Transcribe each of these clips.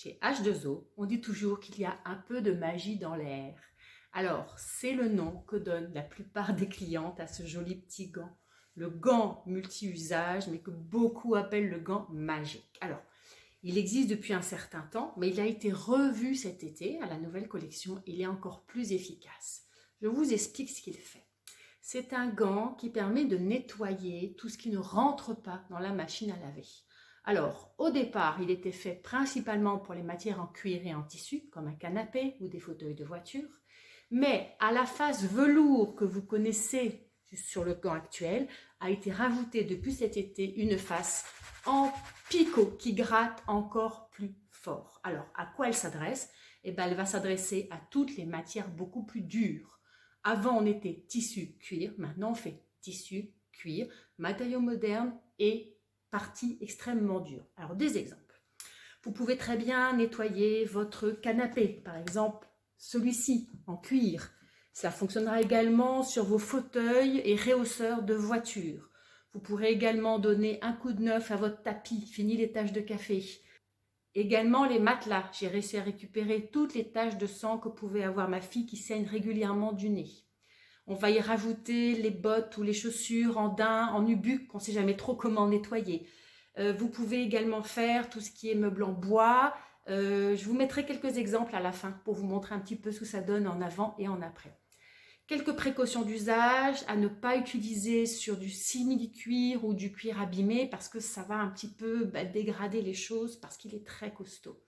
Chez H2O, on dit toujours qu'il y a un peu de magie dans l'air. Alors, c'est le nom que donnent la plupart des clientes à ce joli petit gant. Le gant multi-usage, mais que beaucoup appellent le gant magique. Alors, il existe depuis un certain temps, mais il a été revu cet été à la nouvelle collection. Il est encore plus efficace. Je vous explique ce qu'il fait. C'est un gant qui permet de nettoyer tout ce qui ne rentre pas dans la machine à laver. Alors, au départ, il était fait principalement pour les matières en cuir et en tissu, comme un canapé ou des fauteuils de voiture. Mais à la face velours que vous connaissez sur le gant actuel, a été rajoutée depuis cet été une face en picot qui gratte encore plus fort. Alors, à quoi elle s'adresse? Eh bien, elle va s'adresser à toutes les matières beaucoup plus dures. Avant, on était tissu, cuir. Maintenant, on fait tissu, cuir, matériaux modernes et partie extrêmement dure. Alors, des exemples. Vous pouvez très bien nettoyer votre canapé, par exemple celui-ci en cuir. Ça fonctionnera également sur vos fauteuils et réhausseurs de voiture. Vous pourrez également donner un coup de neuf à votre tapis, fini les taches de café. Également les matelas, j'ai réussi à récupérer toutes les taches de sang que pouvait avoir ma fille qui saigne régulièrement du nez. On va y rajouter les bottes ou les chaussures en daim, en nubuck, qu'on ne sait jamais trop comment nettoyer. Vous pouvez également faire tout ce qui est meubles en bois. Je vous mettrai quelques exemples à la fin pour vous montrer un petit peu ce que ça donne en avant et en après. Quelques précautions d'usage à ne pas utiliser sur du simili-cuir ou du cuir abîmé parce que ça va un petit peu dégrader les choses parce qu'il est très costaud.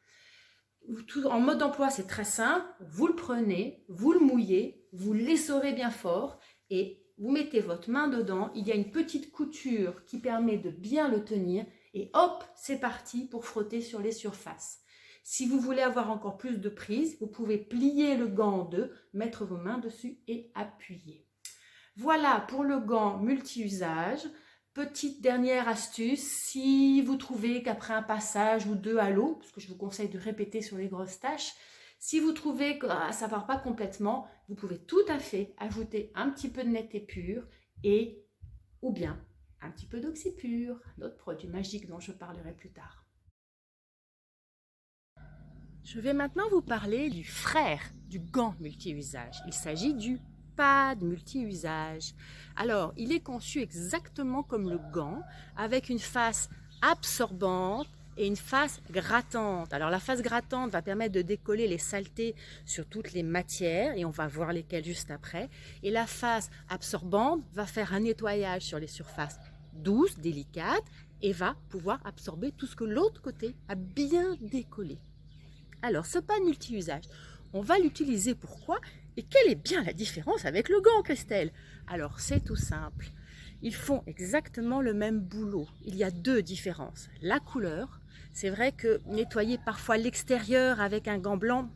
En mode d'emploi, c'est très simple. Vous le prenez, vous le mouillez, vous l'essorez bien fort et vous mettez votre main dedans. Il y a une petite couture qui permet de bien le tenir et hop, c'est parti pour frotter sur les surfaces. Si vous voulez avoir encore plus de prise, vous pouvez plier le gant en deux, mettre vos mains dessus et appuyer. Voilà pour le gant multi-usage. Petite dernière astuce, si vous trouvez qu'après un passage ou deux à l'eau, parce que je vous conseille de répéter sur les grosses taches, si vous trouvez que ça ne part pas complètement, vous pouvez tout à fait ajouter un petit peu de netté pur et ou bien un petit peu d'oxypur, un autre produit magique dont je parlerai plus tard. Je vais maintenant vous parler du frère du gant multi-usage. Il s'agit du pad multi-usage. Alors, il est conçu exactement comme le gant, avec une face absorbante et une face grattante. Alors, la face grattante va permettre de décoller les saletés sur toutes les matières, et on va voir lesquelles juste après. Et la face absorbante va faire un nettoyage sur les surfaces douces, délicates, et va pouvoir absorber tout ce que l'autre côté a bien décollé. Alors, ce pad multi-usage, on va l'utiliser pourquoi? Et quelle est bien la différence avec le gant, Christelle? Alors, c'est tout simple. Ils font exactement le même boulot. Il y a deux différences. La couleur, c'est vrai que nettoyer parfois l'extérieur avec un gant blanc,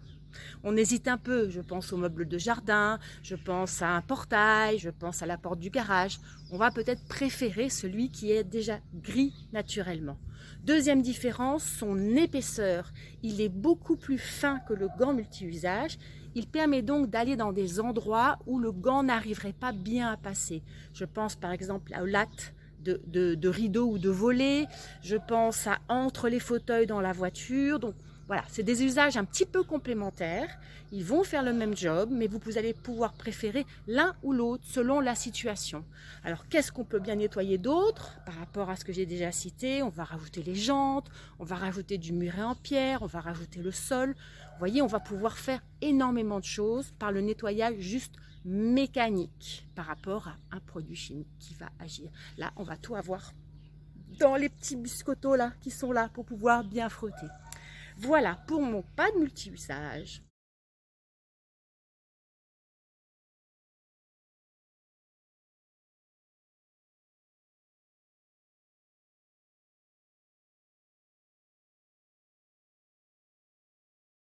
on hésite un peu. Je pense aux meubles de jardin, je pense à un portail, je pense à la porte du garage. On va peut-être préférer celui qui est déjà gris naturellement. Deuxième différence, son épaisseur. Il est beaucoup plus fin que le gant multi-usage. Il permet donc d'aller dans des endroits où le gant n'arriverait pas bien à passer. Je pense par exemple aux lattes de rideaux ou de volets. Je pense à entre les fauteuils dans la voiture. Donc voilà, c'est des usages un petit peu complémentaires. Ils vont faire le même job, mais vous allez pouvoir préférer l'un ou l'autre selon la situation. Alors, qu'est-ce qu'on peut bien nettoyer d'autre par rapport à ce que j'ai déjà cité? On va rajouter les jantes, on va rajouter du muret en pierre, on va rajouter le sol. Vous voyez, on va pouvoir faire énormément de choses par le nettoyage juste mécanique par rapport à un produit chimique qui va agir. Là, on va tout avoir dans les petits biscottos là qui sont là pour pouvoir bien frotter. Voilà pour mon pad multi-usage.